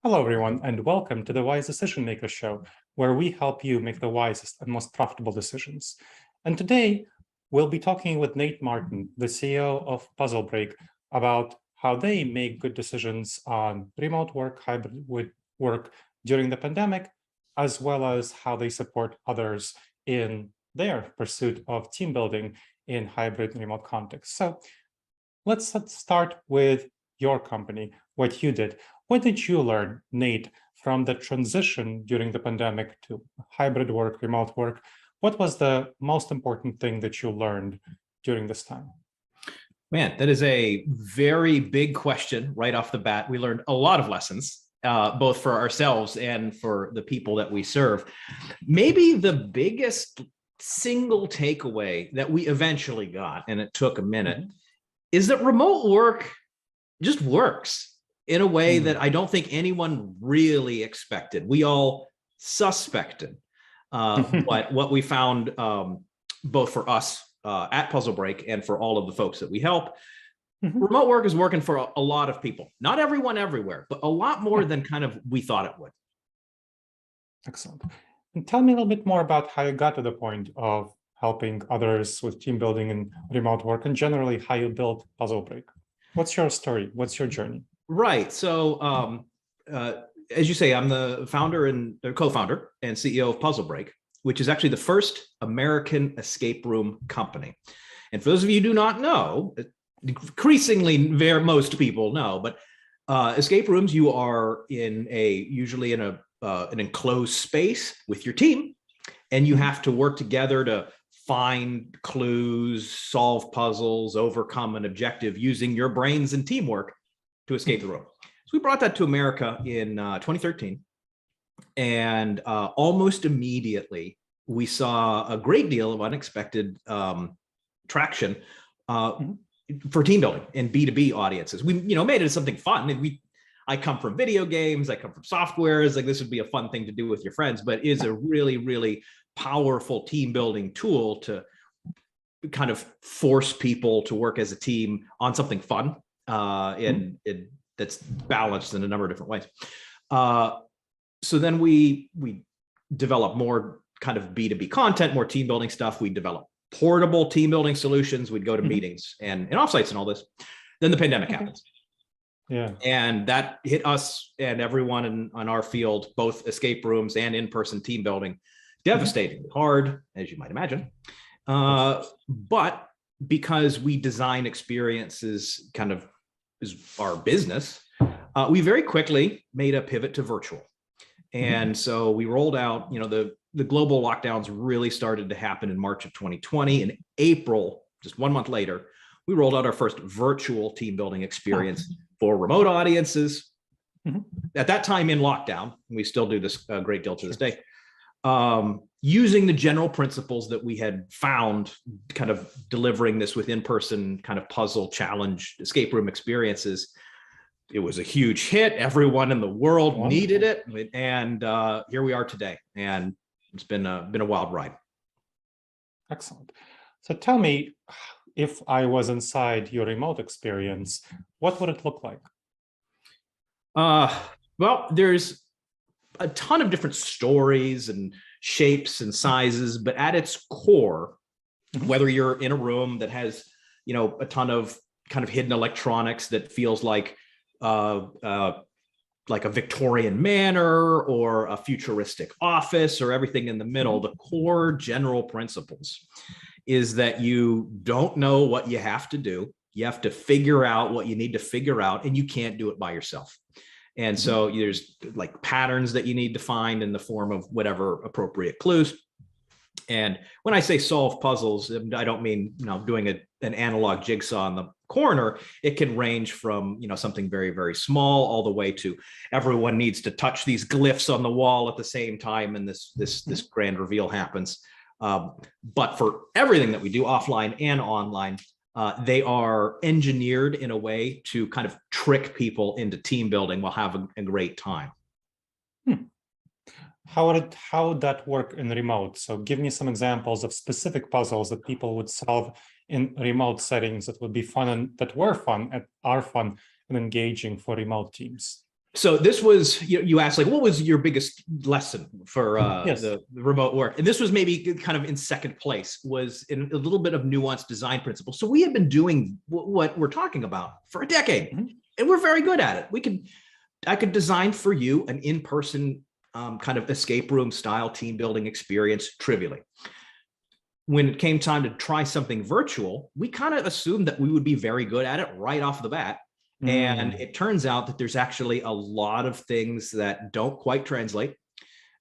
Hello, everyone, and welcome to the Wise Decision Maker Show, where we help you make the wisest and most profitable decisions. And today, we'll be talking with Nate Martin, the CEO of PuzzleBreak, about how they make good decisions on remote work, hybrid work during the pandemic, as well as how they support others in their pursuit of team building in hybrid and remote contexts. So let's start with your company, what you did. What did you learn, Nate, from the transition during the pandemic to hybrid work, remote work? What was the most important thing that you learned during this time? Man, that is a very big question right off the bat. We learned a lot of lessons, both for ourselves and for the people that we serve. Maybe the biggest single takeaway that we eventually got, and it took a minute, is that remote work just works in a way that I don't think anyone really expected. We all suspected. But what we found, both for us at PuzzleBreak and for all of the folks that we help, remote work is working for a lot of people. Not everyone everywhere, but a lot more than kind of we thought it would. Excellent. And tell me a little bit more about how you got to the point of helping others with team building and remote work, and generally how you built PuzzleBreak. What's your story? What's your journey? Right. So as you say, I'm the founder and co-founder and CEO of PuzzleBreak, which is actually the first American escape room company. And for those of you who do not know, increasingly most people know, but escape rooms, you are usually in an enclosed space with your team, and you have to work together to find clues, solve puzzles, overcome an objective using your brains and teamwork to escape the room. So we brought that to America in 2013. And almost immediately, we saw a great deal of unexpected traction for team building and B2B audiences. We made it something fun. I come from video games, I come from software. It's like, this would be a fun thing to do with your friends, but it is a really, really powerful team building tool to kind of force people to work as a team on something fun. And that's balanced in a number of different ways. So then we develop more kind of B2B content, more team building stuff. We develop portable team building solutions. We'd go to meetings and offsites and all this. Then the pandemic happens. Yeah. And that hit us and everyone on our field, both escape rooms and in-person team building, devastatingly hard, as you might imagine. But because we design experiences kind of is our business, we very quickly made a pivot to virtual. And so we rolled out, the global lockdowns really started to happen in March of 2020. In April, just 1 month later, we rolled out our first virtual team building experience for remote audiences. At that time in lockdown, we still do this a great deal to this day, using the general principles that we had found kind of delivering this with in-person kind of puzzle challenge escape room experiences. It was a huge hit. Everyone in the world needed it. And here we are today. And it's been a wild ride. Excellent. So tell me, if I was inside your remote experience, what would it look like? Well, there's a ton of different stories and shapes and sizes, but at its core, whether you're in a room that has, a ton of kind of hidden electronics that feels like a Victorian manor or a futuristic office or everything in the middle, the core general principles is that you don't know what you have to do. You have to figure out what you need to figure out, and you can't do it by yourself. And so there's like patterns that you need to find in the form of whatever appropriate clues. And when I say solve puzzles, I don't mean, doing an analog jigsaw in the corner. It can range from, something very, very small all the way to everyone needs to touch these glyphs on the wall at the same time. And this grand reveal happens. But for everything that we do offline and online, they are engineered in a way to kind of trick people into team building while having a great time. How would that work in remote? So give me some examples of specific puzzles that people would solve in remote settings that would be fun and that were fun and are fun and engaging for remote teams. So this was, you asked, like, what was your biggest lesson for Yes. the remote work? And this was maybe kind of in second place, was in a little bit of nuanced design principles. So we had been doing what we're talking about for a decade, and we're very good at it. I could design for you an in-person kind of escape room style team building experience trivially. When it came time to try something virtual, we kind of assumed that we would be very good at it right off the bat. And it turns out that there's actually a lot of things that don't quite translate.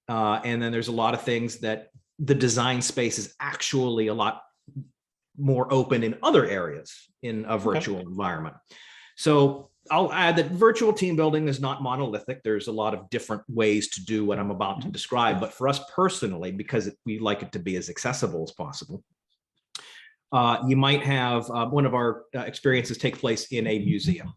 And then there's a lot of things that the design space is actually a lot more open in other areas in a virtual environment. So I'll add that virtual team building is not monolithic. There's a lot of different ways to do what I'm about to describe. But for us personally, because we like it to be as accessible as possible, you might have one of our experiences take place in a museum.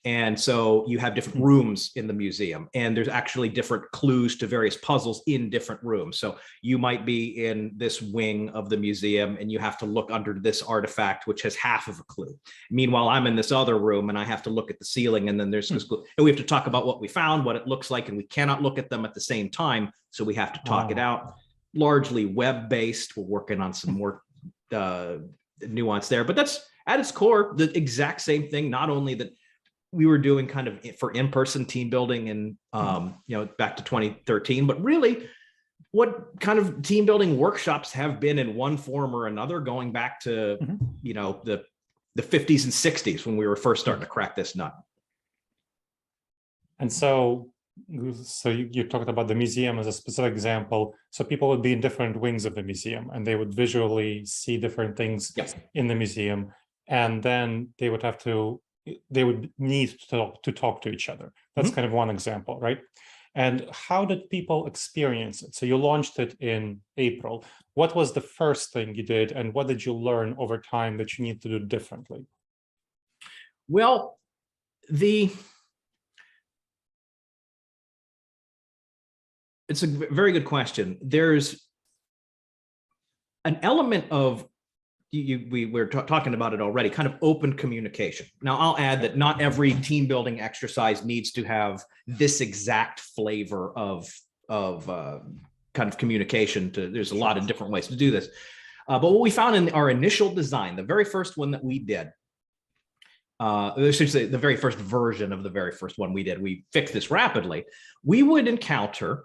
And so you have different rooms in the museum, and there's actually different clues to various puzzles in different rooms. So you might be in this wing of the museum and you have to look under this artifact, which has half of a clue. Meanwhile, I'm in this other room and I have to look at the ceiling, and then there's this clue. And we have to talk about what we found, what it looks like, and we cannot look at them at the same time. So we have to talk it out. Largely web-based. We're working on some more nuance there, but that's at its core the exact same thing. Not only that we were doing kind of for in-person team building and back to 2013, but really what kind of team building workshops have been in one form or another going back to the 50s and 60s when we were first starting to crack this nut. And so you talked about the museum as a specific example. So people would be in different wings of the museum and they would visually see different things in the museum, and then they would need to talk to each other. That's kind of one example, right? And how did people experience it? So you launched it in April. What was the first thing you did, and what did you learn over time that you need to do differently? Well, it's a very good question. There's an element of, we were talking about it already, kind of open communication. Now, I'll add that not every team building exercise needs to have this exact flavor of kind of communication. There's a lot of different ways to do this. But what we found in our initial design, the very first one that we did, I should say the very first version of the very first one we did, we fixed this rapidly. We would encounter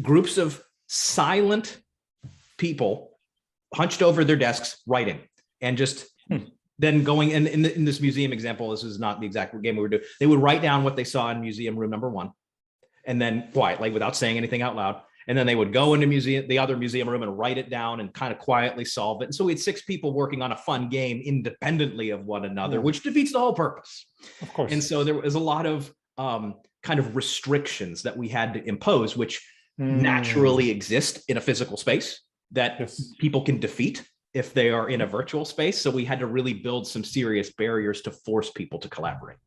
groups of silent people hunched over their desks writing, and just then going, and in this museum example, this is not the exact game we were doing, they would write down what they saw in museum room number 1, and then quietly, without saying anything out loud, and then they would go into the other museum room and write it down and kind of quietly solve it. And so we had 6 people working on a fun game independently of one another, which defeats the whole purpose. Of course. And so there was a lot of kind of restrictions that we had to impose, which naturally exist in a physical space that people can defeat if they are in a virtual space. So we had to really build some serious barriers to force people to collaborate.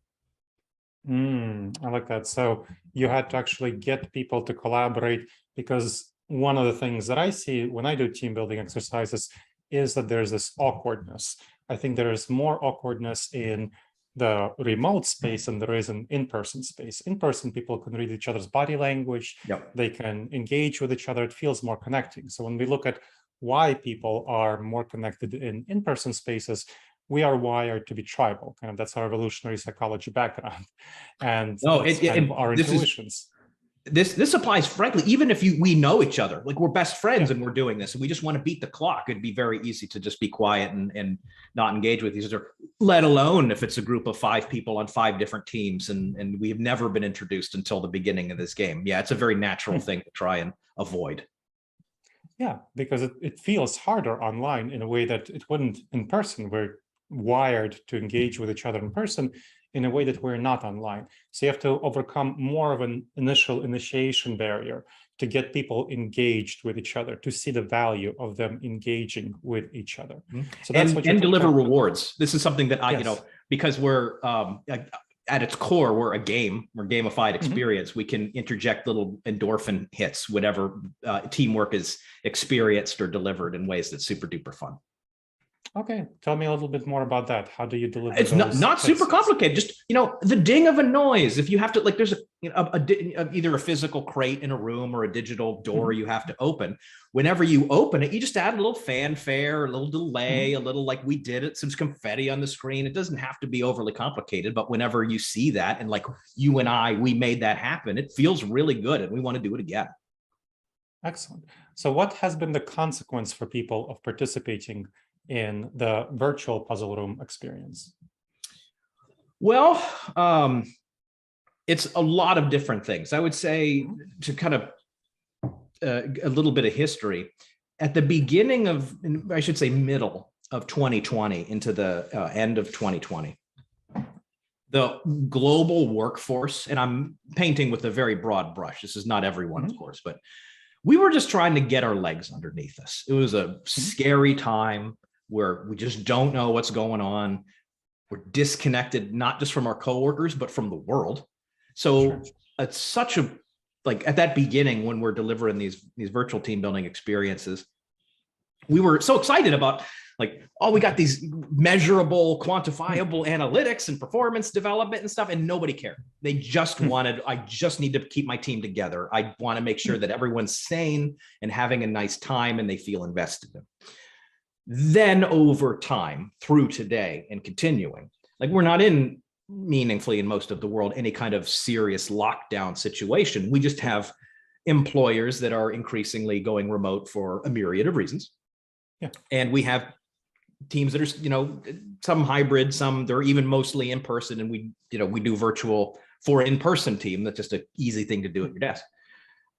I like that. So you had to actually get people to collaborate, because one of the things that I see when I do team building exercises is that there's this awkwardness. I think there is more awkwardness in the remote space than there is an in-person space. In-person, people can read each other's body language. They can engage with each other. It feels more connecting. So when we look at why people are more connected in in-person spaces, we are wired to be tribal. Kind of that's our evolutionary psychology background, and our intuitions. This applies, frankly, even if we know each other, like we're best friends and we're doing this and we just want to beat the clock, it'd be very easy to just be quiet and not engage with each other, let alone if it's a group of 5 people on 5 different teams and we have never been introduced until the beginning of this game. Yeah, it's a very natural thing to try and avoid. Yeah, because it feels harder online in a way that it wouldn't in person. We're wired to engage with each other in person in a way that we're not online. So you have to overcome more of an initial initiation barrier to get people engaged with each other, to see the value of them engaging with each other. So that's what and deliver rewards. This is something that I, because we're at its core, we're gamified experience. We can interject little endorphin hits whenever teamwork is experienced or delivered in ways that's super duper fun. Okay, tell me a little bit more about that. How do you deliver It's those not super fixes? complicated. Just, the ding of a noise. If you have to, like, there's either a physical crate in a room or a digital door you have to open. Whenever you open it, you just add a little fanfare, a little delay, a little, like we did it, some confetti on the screen. It doesn't have to be overly complicated, but whenever you see that, and like you and I, we made that happen, it feels really good, and we want to do it again. Excellent. So what has been the consequence for people of participating in the virtual puzzle room experience? Well, it's a lot of different things. I would say, to kind of a little bit of history, at the beginning of, I should say middle of 2020 into the end of 2020, the global workforce, and I'm painting with a very broad brush, this is not everyone, of course, but we were just trying to get our legs underneath us. It was a scary time where we just don't know what's going on. We're disconnected, not just from our coworkers, but from the world. So it's such a, like, at that beginning, when we're delivering these virtual team building experiences, we were so excited about, like, oh, we got these measurable, quantifiable analytics and performance development and stuff, and nobody cared. They just wanted, I just need to keep my team together. I want to make sure that everyone's sane and having a nice time and they feel invested in. Then over time, through today and continuing, like, we're not in, meaningfully in most of the world, any kind of serious lockdown situation. We just have employers that are increasingly going remote for a myriad of reasons. Yeah. And we have teams that are, some hybrid, some they're even mostly in person, and we do virtual for in-person team. That's just an easy thing to do at your desk.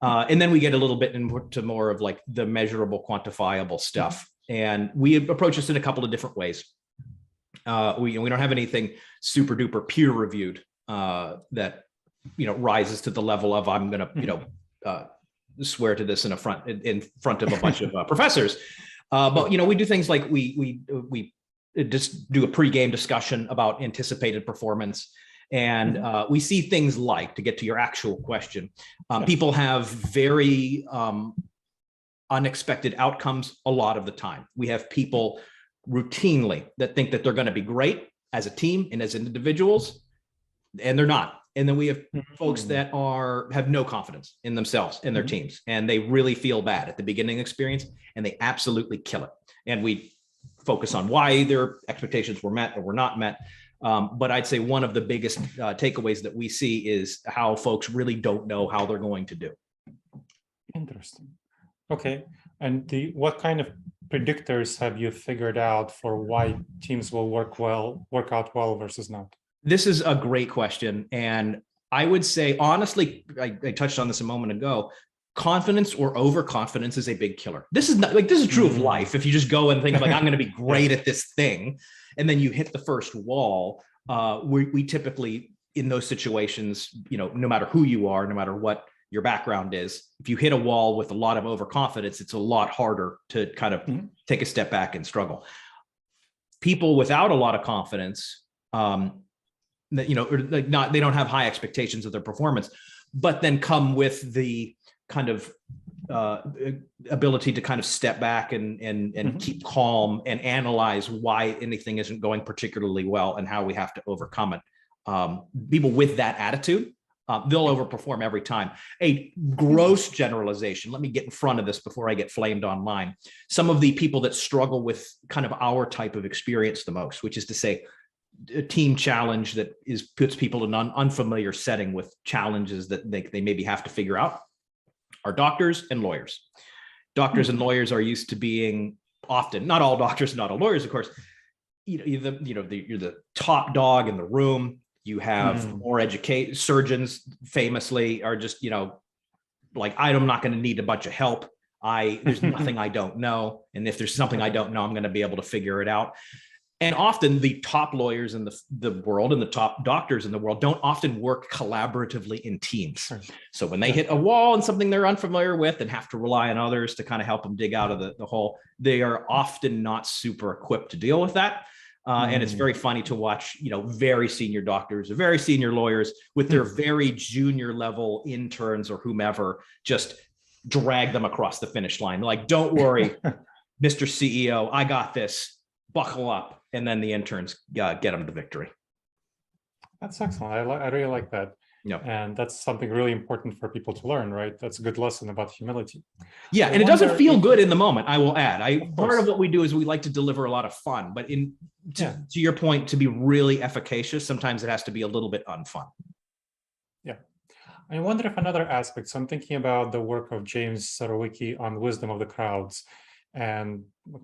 And then we get a little bit into more of, like, the measurable, quantifiable stuff. And we approach this in a couple of different ways. We don't have anything super duper peer reviewed that rises to the level of, I'm going to swear to this in front of a bunch of professors. But we do things like we just do a pregame discussion about anticipated performance, and we see things like, to get to your actual question, people have very unexpected outcomes a lot of the time. We have people routinely that think that they're going to be great as a team and as individuals, and they're not. And then we have folks that have no confidence in themselves and their teams, and they really feel bad at the beginning experience, and they absolutely kill it. And we focus on why their expectations were met or were not met. But I'd say one of the biggest takeaways that we see is how folks really don't know how they're going to do. Interesting. Okay. And what kind of predictors have you figured out for why teams will work out well versus not? This is a great question. And I would say, honestly, I touched on this a moment ago, confidence or overconfidence is a big killer. This is true of life. If you just go and think, like, I'm going to be great at this thing, and then you hit the first wall, we typically, in those situations, no matter who you are, no matter what your background is, if you hit a wall with a lot of overconfidence, it's a lot harder to kind of take a step back and struggle. People without a lot of confidence, they don't have high expectations of their performance, but then come with the kind of ability to kind of step back and keep calm and analyze why anything isn't going particularly well and how we have to overcome it. People with that attitude, they'll overperform every time. A gross generalization, let me get in front of this before I get flamed online. Some of the people that struggle with kind of our type of experience the most, which is to say, a team challenge that puts people in an unfamiliar setting with challenges that they maybe have to figure out, are doctors and lawyers. Doctors and lawyers are used to being, often, not all doctors, not all lawyers, of course, you're the top dog in the room. You have more educated surgeons, famously, are just, like, I'm not going to need a bunch of help. There's nothing I don't know. And if there's something I don't know, I'm going to be able to figure it out. And often the top lawyers in the world and the top doctors in the world don't often work collaboratively in teams. So when they hit a wall and something they're unfamiliar with and have to rely on others to kind of help them dig out of the hole, they are often not super equipped to deal with that. And it's very funny to watch, very senior doctors, very senior lawyers with their very junior level interns or whomever just drag them across the finish line. Like, don't worry, Mr. CEO, I got this. buckle up, and then the interns get them to victory. That's excellent. I really like that. Yeah. And that's something really important for people to learn, right? That's a good lesson about humility. Yeah, and it doesn't feel good in the moment, I will add. Part of what we do is we like to deliver a lot of fun, but to your point, to be really efficacious, sometimes it has to be a little bit unfun. Yeah. I wonder if another aspect, so I'm thinking about the work of James Sarowicki on wisdom of the crowds and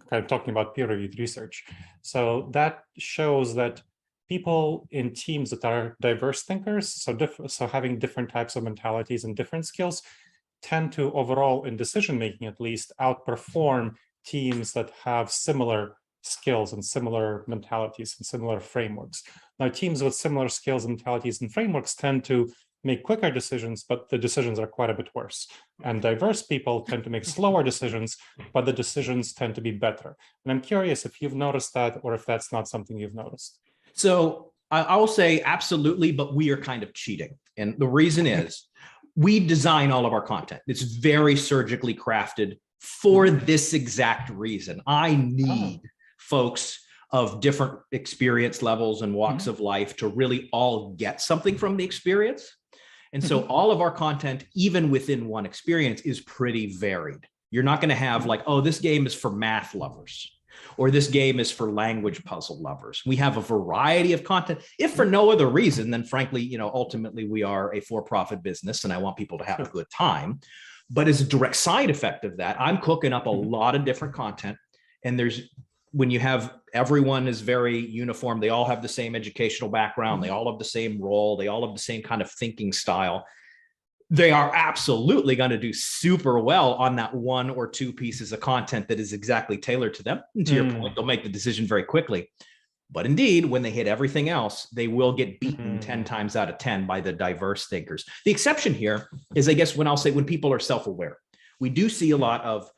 kind of talking about peer-reviewed research. So that shows that people in teams that are diverse thinkers, so having different types of mentalities and different skills, tend to overall, in decision-making at least, outperform teams that have similar skills and similar mentalities and similar frameworks. Now, teams with similar skills, mentalities, and frameworks tend to make quicker decisions, but the decisions are quite a bit worse. And diverse people tend to make slower decisions, but the decisions tend to be better. And I'm curious if you've noticed that, or if that's not something you've noticed. So I will say absolutely, but we are kind of cheating. And the reason is we design all of our content. It's very surgically crafted for this exact reason. I need folks of different experience levels and walks of life to really all get something from the experience. And so all of our content, even within one experience, is pretty varied. You're not going to have like, oh, this game is for math lovers, or this game is for language puzzle lovers. We have a variety of content, if for no other reason than, frankly, ultimately we are a for-profit business and I want people to have a good time. But as a direct side effect of that, I'm cooking up a lot of different content. And when you have everyone is very uniform, they all have the same educational background, they all have the same role, they all have the same kind of thinking style. They are absolutely going to do super well on that one or two pieces of content that is exactly tailored to them. And to your point, they'll make the decision very quickly. But indeed, when they hit everything else, they will get beaten 10 times out of 10 by the diverse thinkers. The exception here is, I guess, when people are self-aware. We do see a lot of,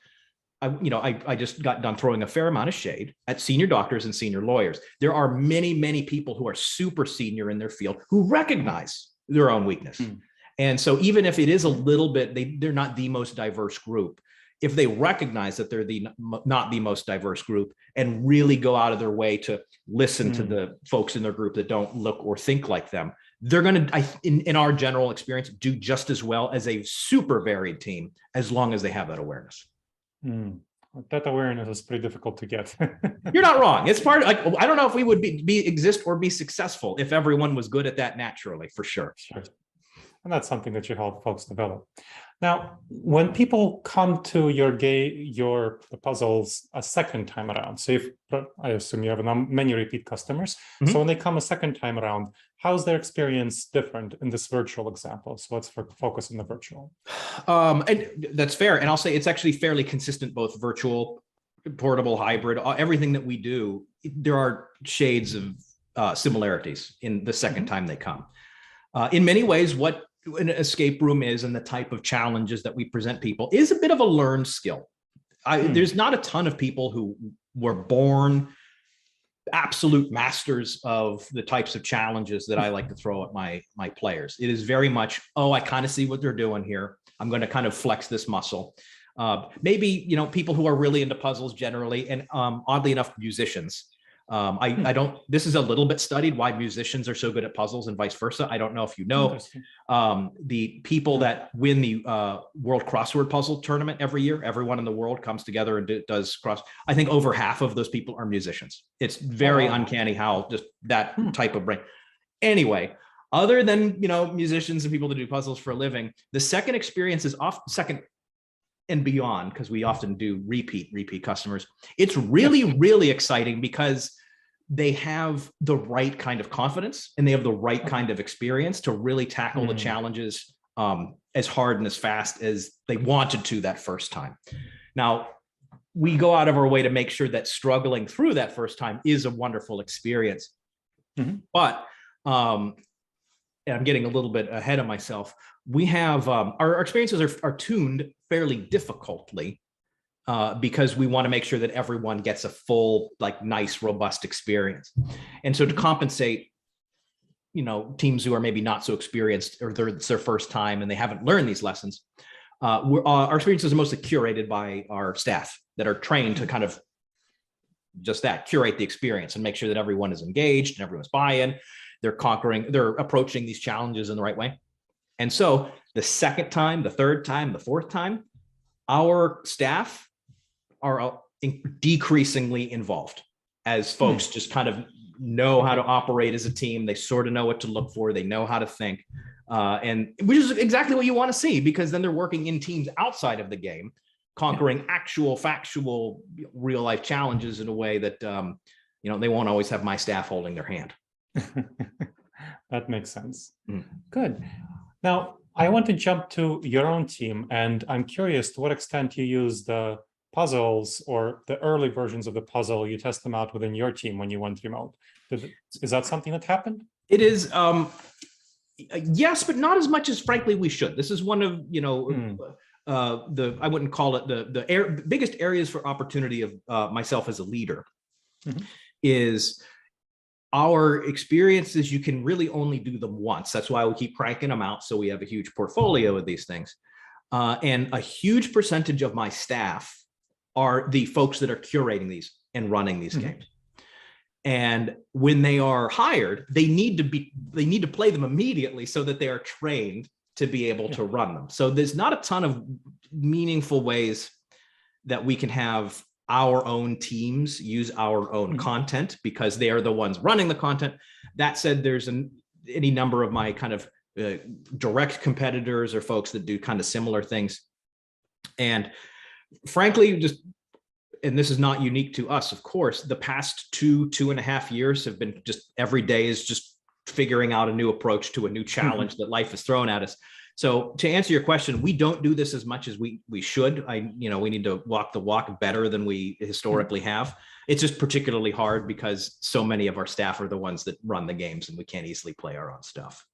I just got done throwing a fair amount of shade at senior doctors and senior lawyers. There are many, many people who are super senior in their field who recognize their own weakness. And so even if it is a little bit, they're not the most diverse group. If they recognize that they're not the most diverse group and really go out of their way to listen to the folks in their group that don't look or think like them, they're going to, in our general experience, do just as well as a super varied team, as long as they have that awareness. That awareness is pretty difficult to get. You're not wrong. It's part of, I don't know if we would exist or be successful if everyone was good at that naturally, for sure. Sure. And that's something that you help folks develop. Now, when people come to your puzzles a second time around, so I assume you have many repeat customers. So when they come a second time around, how's their experience different in this virtual example? So let's focus on the virtual. And that's fair. And I'll say it's actually fairly consistent, both virtual, portable, hybrid, everything that we do. There are shades of similarities in the second time they come. In many ways, what an escape room is and the type of challenges that we present people is a bit of a learned skill. There's not a ton of people who were born absolute masters of the types of challenges that I like to throw at my players. It is very much, I kind of see what they're doing here. I'm going to kind of flex this muscle. Maybe, people who are really into puzzles generally, and oddly enough, musicians. This is a little bit studied why musicians are so good at puzzles and vice versa. I don't know if you know, the people that win the World Crossword Puzzle Tournament every year, everyone in the world comes together and does I think over half of those people are musicians. It's very uncanny how just that type of brain. Anyway, other than, musicians and people that do puzzles for a living, the second experience is second and beyond, because we often do repeat customers. It's really, really exciting because they have the right kind of confidence and they have the right kind of experience to really tackle the challenges as hard and as fast as they wanted to that first time. Now, we go out of our way to make sure that struggling through that first time is a wonderful experience. But and I'm getting a little bit ahead of myself. We have our experiences are tuned fairly difficultly because we want to make sure that everyone gets a full, nice, robust experience. And so to compensate, teams who are maybe not so experienced or it's their first time and they haven't learned these lessons, our experiences are mostly curated by our staff that are trained to kind of just that, curate the experience and make sure that everyone is engaged and everyone's buy-in. They're approaching these challenges in the right way. And so the second time, the third time, the fourth time, our staff are decreasingly involved as folks just kind of know how to operate as a team. They sort of know what to look for. They know how to think, and which is exactly what you want to see, because then they're working in teams outside of the game, conquering actual, factual, real life challenges in a way that, they won't always have my staff holding their hand. That makes sense. Good. Now, I want to jump to your own team, and I'm curious to what extent you use the puzzles or the early versions of the puzzle, you test them out within your team when you went remote. Is that something that happened? It is, yes, but not as much as frankly we should. This is one of, I wouldn't call it the biggest areas for opportunity of myself as a leader is our experiences. You can really only do them once. That's why we keep cranking them out. So we have a huge portfolio of these things. And a huge percentage of my staff are the folks that are curating these and running these games. And when they are hired, they need to play them immediately so that they are trained to be able to run them. So there's not a ton of meaningful ways that we can have our own teams use our own content, because they are the ones running the content. That said, there's any number of my kind of direct competitors or folks that do kind of similar things. And frankly, and this is not unique to us, of course, the past 2.5 years have been just every day is just figuring out a new approach to a new challenge that life has thrown at us. So to answer your question, we don't do this as much as we should. We need to walk the walk better than we historically have. It's just particularly hard because so many of our staff are the ones that run the games and we can't easily play our own stuff.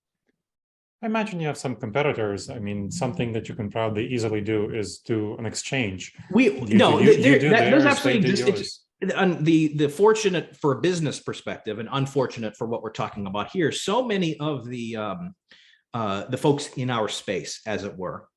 I imagine you have some competitors. I mean, something that you can probably easily do is do an exchange. There's absolutely the fortunate for a business perspective and unfortunate for what we're talking about here. So many of the folks in our space, as it were,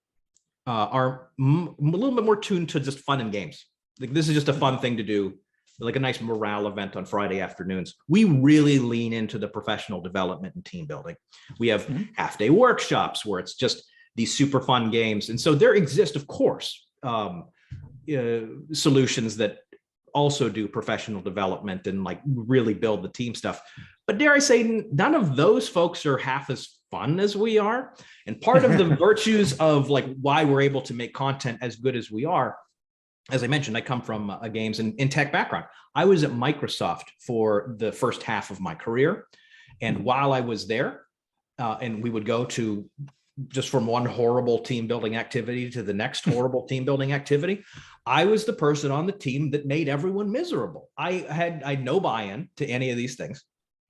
are a little bit more tuned to just fun and games. Like, this is just a fun thing to do, like a nice morale event on Friday afternoons. We really lean into the professional development and team building. We have half-day workshops where it's just these super fun games. And so there exist, of course, solutions that also do professional development and like really build the team stuff. But dare I say, none of those folks are half as fun as we are. And part of the virtues of like why we're able to make content as good as we are, as I mentioned, I come from a games and tech background. I was at Microsoft for the first half of my career. And while I was there, and we would go to just from one horrible team building activity to the next horrible team building activity, I was the person on the team that made everyone miserable. I had no buy-in to any of these things.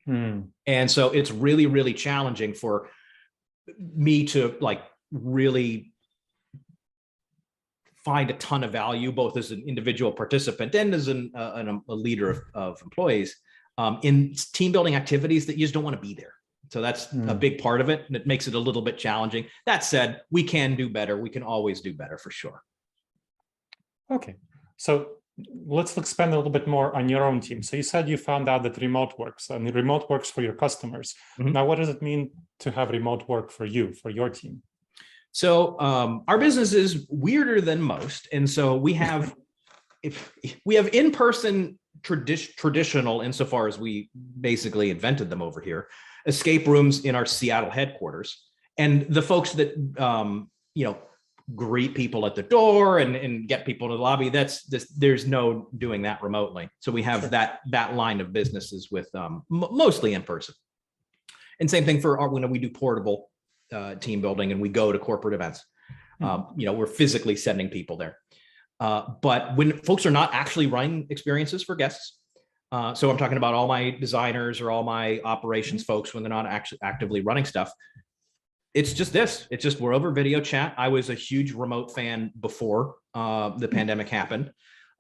And so it's really, really challenging for me to like really find a ton of value, both as an individual participant and as a leader of employees in team building activities that you just don't want to be there. So that's a big part of it, and it makes it a little bit challenging. That said, we can do better. We can always do better for sure. Okay, so let's expand a little bit more on your own team. So you said you found out that remote works, and remote works for your customers. Now, what does it mean to have remote work for you, for your team? So our business is weirder than most. And so we have, we have in-person traditional, insofar as we basically invented them over here, escape rooms in our Seattle headquarters. And the folks that, greet people at the door and get people to the lobby, there's no doing that remotely. So we have that line of businesses with mostly in person. And same thing for when we do portable team building and we go to corporate events. We're physically sending people there. But when folks are not actually running experiences for guests, so I'm talking about all my designers or all my operations folks, when they're not actually actively running stuff, it's just this. It's just we're over video chat. I was a huge remote fan before the pandemic happened.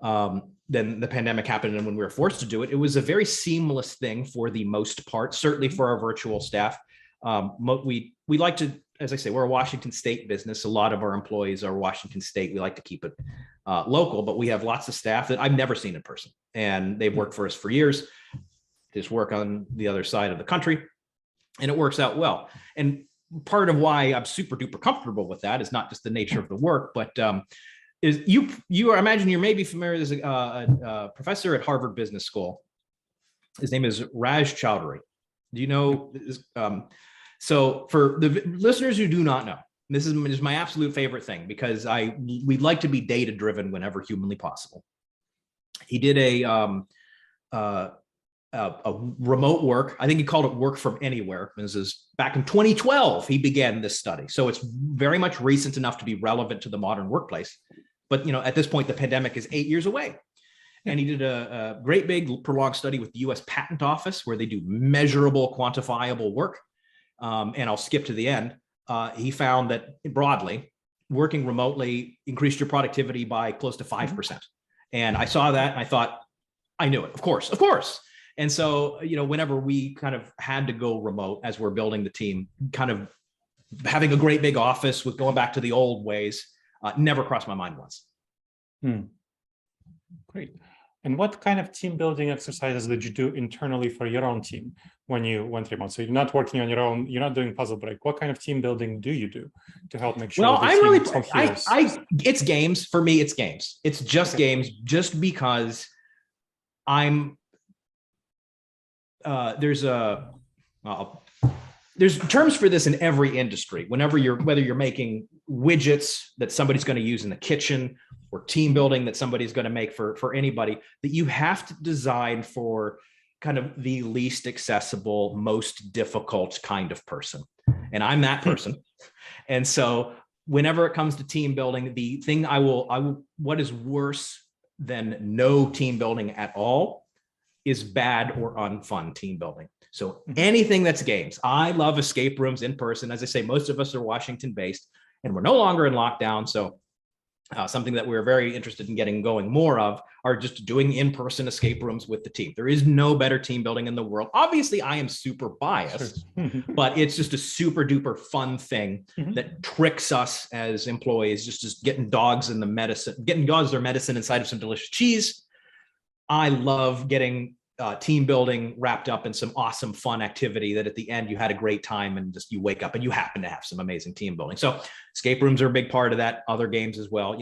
Then the pandemic happened, and when we were forced to do it, it was a very seamless thing for the most part, certainly for our virtual staff. We like to, as I say, we're a Washington State business. A lot of our employees are Washington State. We like to keep it local, but we have lots of staff that I've never seen in person, and they've worked for us for years. Just work on the other side of the country, and it works out well. And part of why I'm super duper comfortable with that is not just the nature of the work, but is I imagine you're maybe familiar. There's a professor at Harvard Business School. His name is Raj Chowdhury. Do you know? So for the listeners who do not know, this is my absolute favorite thing, because we like to be data driven whenever humanly possible. He did a remote work. I think he called it work from anywhere. This is back in 2012. He began this study, so it's very much recent enough to be relevant to the modern workplace. But at this point, the pandemic is 8 years away, and he did a great big prolonged study with the U.S. Patent Office, where they do measurable, quantifiable work. And I'll skip to the end. He found that broadly, working remotely increased your productivity by close to 5%. And I saw that and I thought, I knew it, of course. And so, whenever we kind of had to go remote as we're building the team, kind of having a great big office with going back to the old ways, never crossed my mind once. Great. And what kind of team building exercises did you do internally for your own team when you went remote? So you're not working on your own, you're not doing Puzzle Break. What kind of team building do you do to help make sure? Well, it's games. For me, it's games. It's just games, just because there's terms for this in every industry. Whether you're making widgets that somebody's going to use in the kitchen, or team building that somebody's going to make for anybody, that you have to design for kind of the least accessible, most difficult kind of person. And I'm that person. And so whenever it comes to team building, the thing what is worse than no team building at all is bad or unfun team building. So anything that's games. I love escape rooms in person. As I say, most of us are Washington based, and we're no longer in lockdown. So something that we're very interested in getting going more of are just doing in-person escape rooms with the team. There is no better team building in the world. Obviously, I am super biased, but it's just a super duper fun thing that tricks us as employees, just getting dogs their medicine inside of some delicious cheese. I love getting team building wrapped up in some awesome fun activity that at the end you had a great time, and just you wake up and you happen to have some amazing team building. So escape rooms are a big part of that. Other games as well.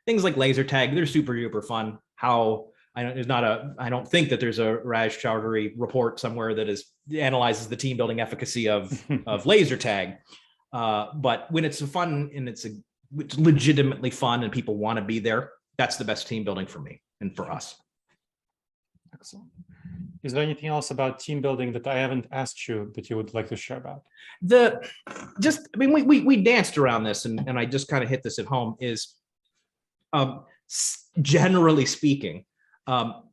Things like laser tag, they're super duper fun. I don't think that there's a Raj Chowdhury report somewhere that analyzes the team building efficacy of laser tag. But when it's fun and it's legitimately fun and people want to be there, that's the best team building for me and for us. Excellent. Is there anything else about team building that I haven't asked you that you would like to share about? We danced around this, and I just kind of hit this at home, is generally speaking,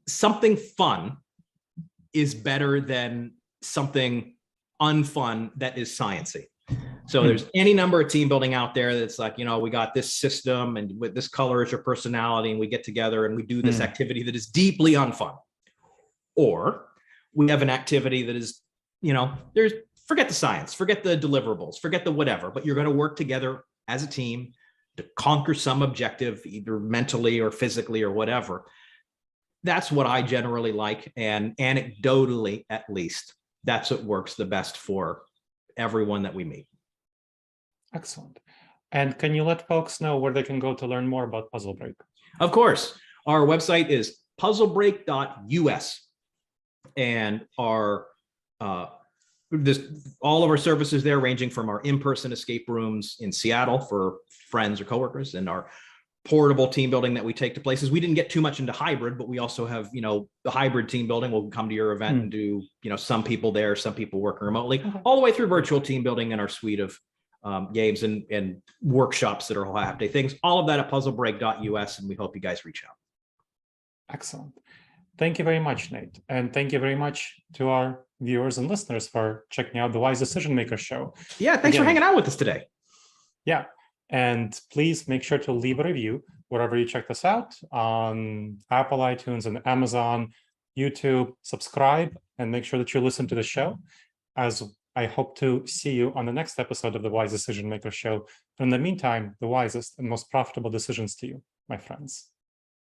something fun is better than something unfun that is sciencey. So there's any number of team building out there that's like, we got this system and with this color is your personality, and we get together and we do this activity that is deeply unfun. Or we have an activity that is, forget the science, forget the deliverables, forget the whatever, but you're going to work together as a team to conquer some objective, either mentally or physically or whatever. That's what I generally like. And anecdotally, at least, that's what works the best for everyone that we meet. Excellent. And can you let folks know where they can go to learn more about Puzzle Break? Of course. Our website is puzzlebreak.us. And all of our services there, ranging from our in-person escape rooms in Seattle for friends or coworkers, and our portable team building that we take to places. We didn't get too much into hybrid, but we also have, the hybrid team building. We'll come to your event and do, some people there, some people working remotely, all the way through virtual team building and our suite of games and workshops that are whole half-day things. All of that at puzzlebreak.us, and we hope you guys reach out. Excellent. Thank you very much, Nate. And thank you very much to our viewers and listeners for checking out the Wise Decision Maker Show. Yeah, thanks for hanging out with us today. Yeah. And please make sure to leave a review wherever you check this out, on Apple, iTunes, and Amazon, YouTube. Subscribe and make sure that you listen to the show, as I hope to see you on the next episode of the Wise Decision Maker Show. But in the meantime, the wisest and most profitable decisions to you, my friends.